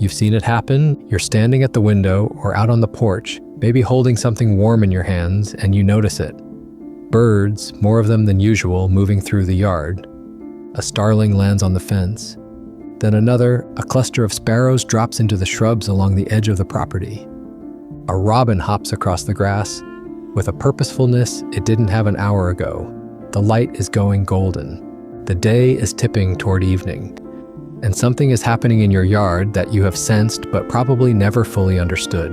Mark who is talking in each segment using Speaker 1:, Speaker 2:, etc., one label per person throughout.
Speaker 1: You've seen it happen. You're standing at the window or out on the porch, maybe holding something warm in your hands, and you notice it. Birds, more of them than usual, moving through the yard. A starling lands on the fence. Then another, a cluster of sparrows, drops into the shrubs along the edge of the property. A robin hops across the grass with a purposefulness it didn't have an hour ago. The light is going golden. The day is tipping toward evening. And something is happening in your yard that you have sensed but probably never fully understood.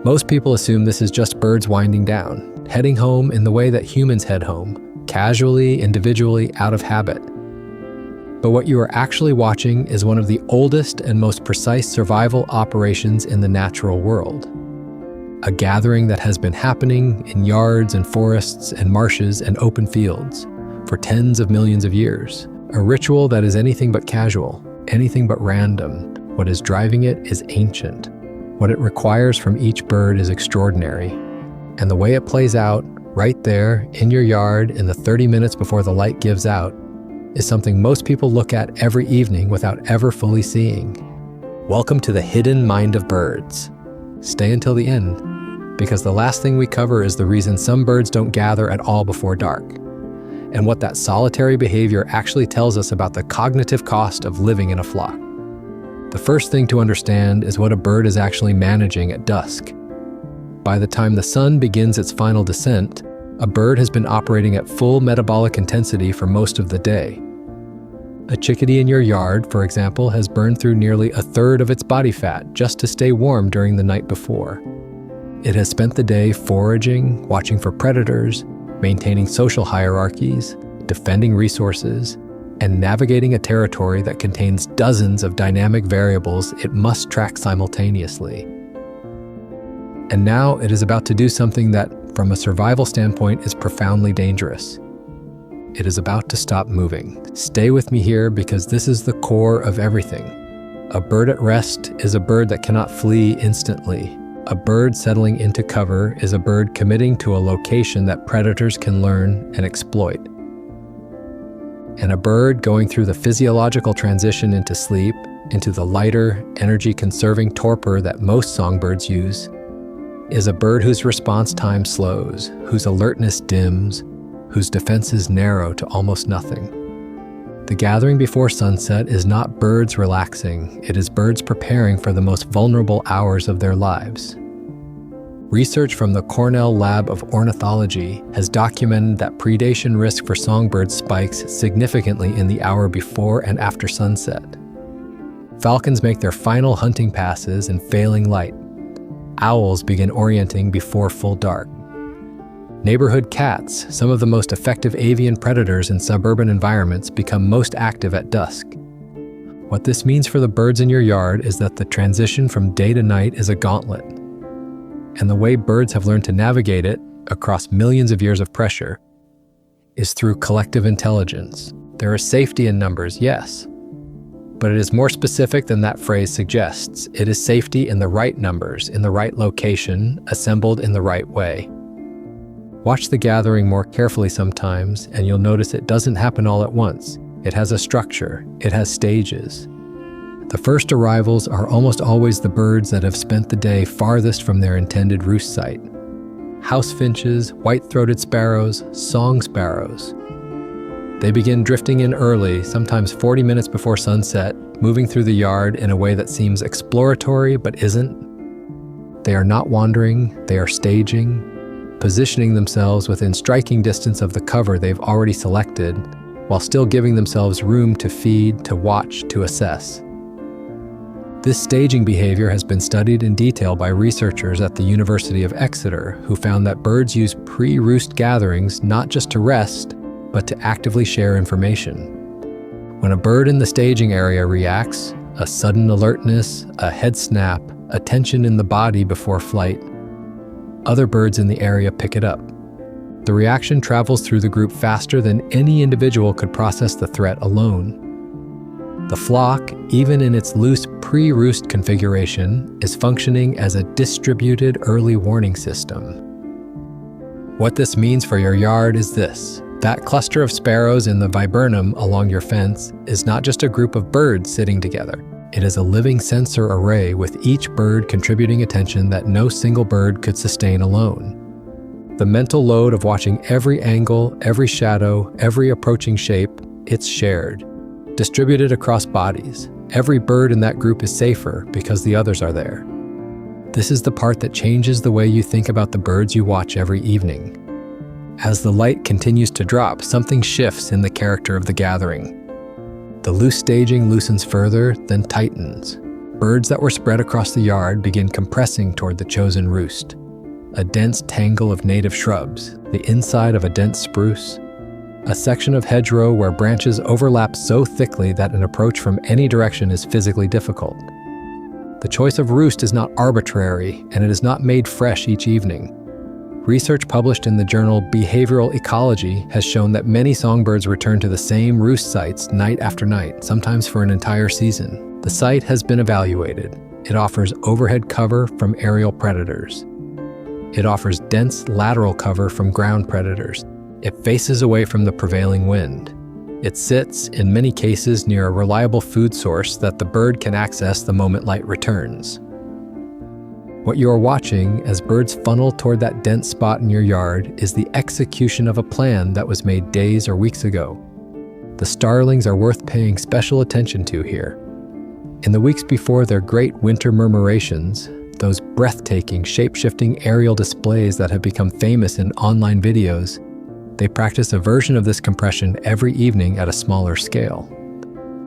Speaker 1: Most people assume this is just birds winding down, heading home in the way that humans head home, casually, individually, out of habit. But what you are actually watching is one of the oldest and most precise survival operations in the natural world. A gathering that has been happening in yards and forests and marshes and open fields for tens of millions of years. A ritual that is anything but casual, anything but random. What is driving it is ancient. What it requires from each bird is extraordinary. And the way it plays out, right there, in your yard, in the 30 minutes before the light gives out, is something most people look at every evening without ever fully seeing. Welcome to the hidden mind of birds. Stay until the end, because the last thing we cover is the reason some birds don't gather at all before dark, and what that solitary behavior actually tells us about the cognitive cost of living in a flock. The first thing to understand is what a bird is actually managing at dusk. By the time the sun begins its final descent, a bird has been operating at full metabolic intensity for most of the day. A chickadee in your yard, for example, has burned through nearly a third of its body fat just to stay warm during the night before. It has spent the day foraging, watching for predators, maintaining social hierarchies, defending resources, and navigating a territory that contains dozens of dynamic variables it must track simultaneously. And now it is about to do something that, from a survival standpoint, is profoundly dangerous. It is about to stop moving. Stay with me here because this is the core of everything. A bird at rest is a bird that cannot flee instantly. A bird settling into cover is a bird committing to a location that predators can learn and exploit. And a bird going through the physiological transition into sleep, into the lighter, energy-conserving torpor that most songbirds use, is a bird whose response time slows, whose alertness dims, whose defenses narrow to almost nothing. The gathering before sunset is not birds relaxing, it is birds preparing for the most vulnerable hours of their lives. Research from the Cornell Lab of Ornithology has documented that predation risk for songbirds spikes significantly in the hour before and after sunset. Falcons make their final hunting passes in failing light. Owls begin orienting before full dark. Neighborhood cats, some of the most effective avian predators in suburban environments, become most active at dusk. What this means for the birds in your yard is that the transition from day to night is a gauntlet. And the way birds have learned to navigate it, across millions of years of pressure, is through collective intelligence. There is safety in numbers, yes, but it is more specific than that phrase suggests. It is safety in the right numbers, in the right location, assembled in the right way. Watch the gathering more carefully sometimes, and you'll notice it doesn't happen all at once. It has a structure. It has stages. The first arrivals are almost always the birds that have spent the day farthest from their intended roost site. House finches, white-throated sparrows, song sparrows. They begin drifting in early, sometimes 40 minutes before sunset, moving through the yard in a way that seems exploratory but isn't. They are not wandering, they are staging, positioning themselves within striking distance of the cover they've already selected, while still giving themselves room to feed, to watch, to assess. This staging behavior has been studied in detail by researchers at the University of Exeter, who found that birds use pre-roost gatherings not just to rest, but to actively share information. When a bird in the staging area reacts, a sudden alertness, a head snap, a tension in the body before flight, other birds in the area pick it up. The reaction travels through the group faster than any individual could process the threat alone. The flock, even in its loose pre-roost configuration, is functioning as a distributed early warning system. What this means for your yard is this. That cluster of sparrows in the viburnum along your fence is not just a group of birds sitting together. It is a living sensor array with each bird contributing attention that no single bird could sustain alone. The mental load of watching every angle, every shadow, every approaching shape, it's shared, distributed across bodies. Every bird in that group is safer because the others are there. This is the part that changes the way you think about the birds you watch every evening. As the light continues to drop, something shifts in the character of the gathering. The loose staging loosens further, then tightens. Birds that were spread across the yard begin compressing toward the chosen roost. A dense tangle of native shrubs, the inside of a dense spruce, a section of hedgerow where branches overlap so thickly that an approach from any direction is physically difficult. The choice of roost is not arbitrary, and it is not made fresh each evening. Research published in the journal Behavioral Ecology has shown that many songbirds return to the same roost sites night after night, sometimes for an entire season. The site has been evaluated. It offers overhead cover from aerial predators. It offers dense lateral cover from ground predators. It faces away from the prevailing wind. It sits, in many cases, near a reliable food source that the bird can access the moment light returns. What you are watching as birds funnel toward that dense spot in your yard is the execution of a plan that was made days or weeks ago. The starlings are worth paying special attention to here. In the weeks before their great winter murmurations, those breathtaking, shape-shifting aerial displays that have become famous in online videos, they practice a version of this compression every evening at a smaller scale.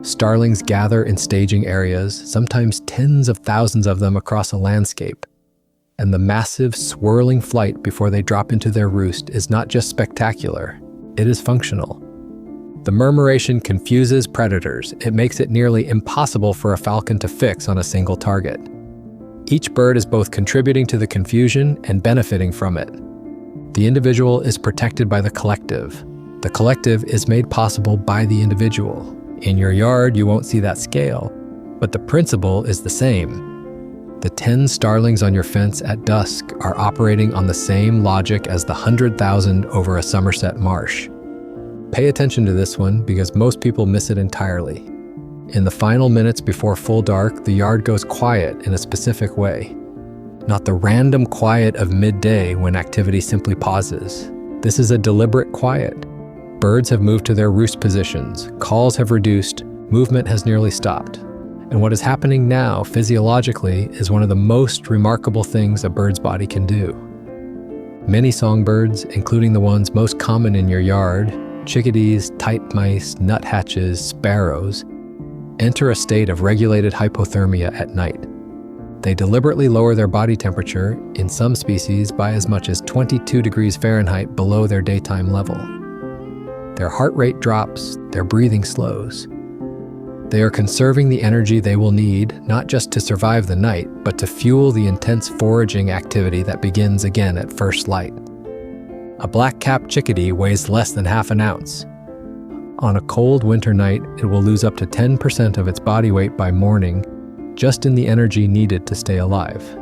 Speaker 1: Starlings gather in staging areas, sometimes tens of thousands of them across a landscape. And the massive, swirling flight before they drop into their roost is not just spectacular, it is functional. The murmuration confuses predators. It makes it nearly impossible for a falcon to fix on a single target. Each bird is both contributing to the confusion and benefiting from it. The individual is protected by the collective. The collective is made possible by the individual. In your yard, you won't see that scale, but the principle is the same. The 10 starlings on your fence at dusk are operating on the same logic as the 100,000 over a Somerset marsh. Pay attention to this one because most people miss it entirely. In the final minutes before full dark, the yard goes quiet in a specific way. Not the random quiet of midday when activity simply pauses. This is a deliberate quiet. Birds have moved to their roost positions, calls have reduced, movement has nearly stopped. And what is happening now, physiologically, is one of the most remarkable things a bird's body can do. Many songbirds, including the ones most common in your yard, chickadees, titmice, nuthatches, sparrows, enter a state of regulated hypothermia at night. They deliberately lower their body temperature, in some species, by as much as 22 degrees Fahrenheit below their daytime level. Their heart rate drops, their breathing slows. They are conserving the energy they will need, not just to survive the night, but to fuel the intense foraging activity that begins again at first light. A black-capped chickadee weighs less than half an ounce. On a cold winter night, it will lose up to 10% of its body weight by morning, just in the energy needed to stay alive.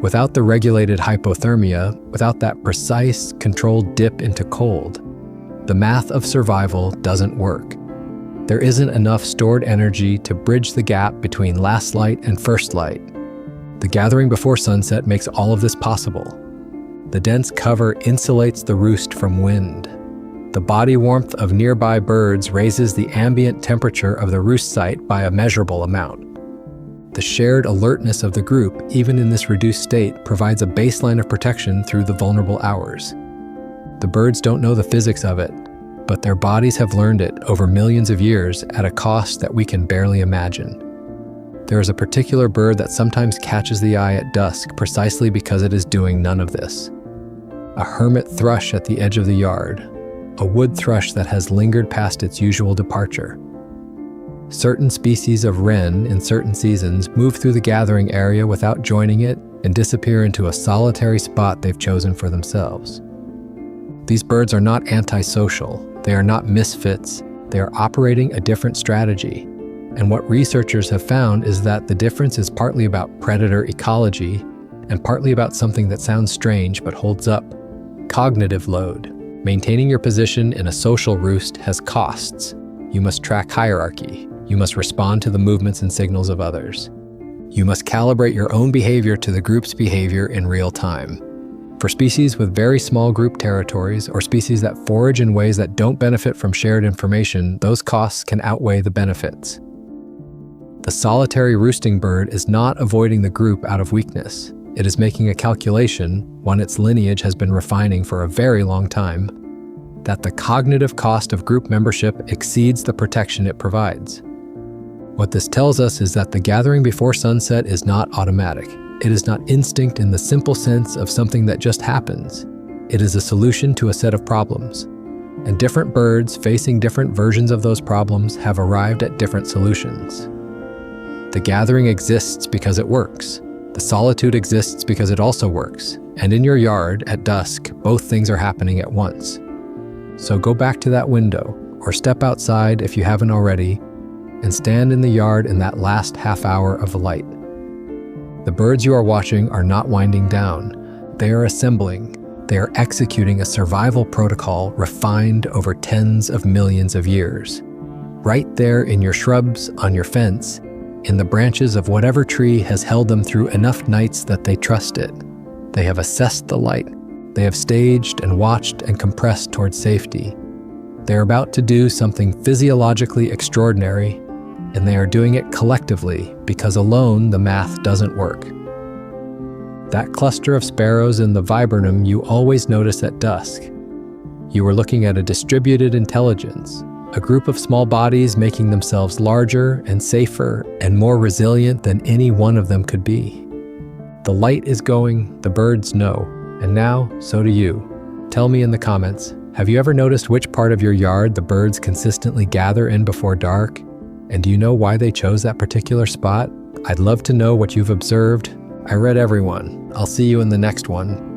Speaker 1: Without the regulated hypothermia, without that precise, controlled dip into cold, the math of survival doesn't work. There isn't enough stored energy to bridge the gap between last light and first light. The gathering before sunset makes all of this possible. The dense cover insulates the roost from wind. The body warmth of nearby birds raises the ambient temperature of the roost site by a measurable amount. The shared alertness of the group, even in this reduced state, provides a baseline of protection through the vulnerable hours. The birds don't know the physics of it, but their bodies have learned it over millions of years at a cost that we can barely imagine. There is a particular bird that sometimes catches the eye at dusk precisely because it is doing none of this. A hermit thrush at the edge of the yard, a wood thrush that has lingered past its usual departure. Certain species of wren in certain seasons move through the gathering area without joining it and disappear into a solitary spot they've chosen for themselves. These birds are not antisocial. They are not misfits. They are operating a different strategy. And what researchers have found is that the difference is partly about predator ecology and partly about something that sounds strange but holds up: cognitive load. Maintaining your position in a social roost has costs. You must track hierarchy. You must respond to the movements and signals of others. You must calibrate your own behavior to the group's behavior in real time. For species with very small group territories or species that forage in ways that don't benefit from shared information, those costs can outweigh the benefits. The solitary roosting bird is not avoiding the group out of weakness. It is making a calculation, one its lineage has been refining for a very long time, that the cognitive cost of group membership exceeds the protection it provides. What this tells us is that the gathering before sunset is not automatic. It is not instinct in the simple sense of something that just happens. It is a solution to a set of problems. And different birds facing different versions of those problems have arrived at different solutions. The gathering exists because it works. The solitude exists because it also works. And in your yard, at dusk, both things are happening at once. So go back to that window, or step outside if you haven't already, and stand in the yard in that last half hour of light. The birds you are watching are not winding down. They are assembling. They are executing a survival protocol refined over tens of millions of years. Right there in your shrubs, on your fence, in the branches of whatever tree has held them through enough nights that they trust it. They have assessed the light. They have staged and watched and compressed towards safety. They are about to do something physiologically extraordinary, and they are doing it collectively because alone the math doesn't work. That cluster of sparrows in the viburnum you always notice at dusk. You are looking at a distributed intelligence, a group of small bodies making themselves larger and safer and more resilient than any one of them could be. The light is going, the birds know, and now so do you. Tell me in the comments, have you ever noticed which part of your yard the birds consistently gather in before dark? And do you know why they chose that particular spot? I'd love to know what you've observed. I read everyone. I'll see you in the next one.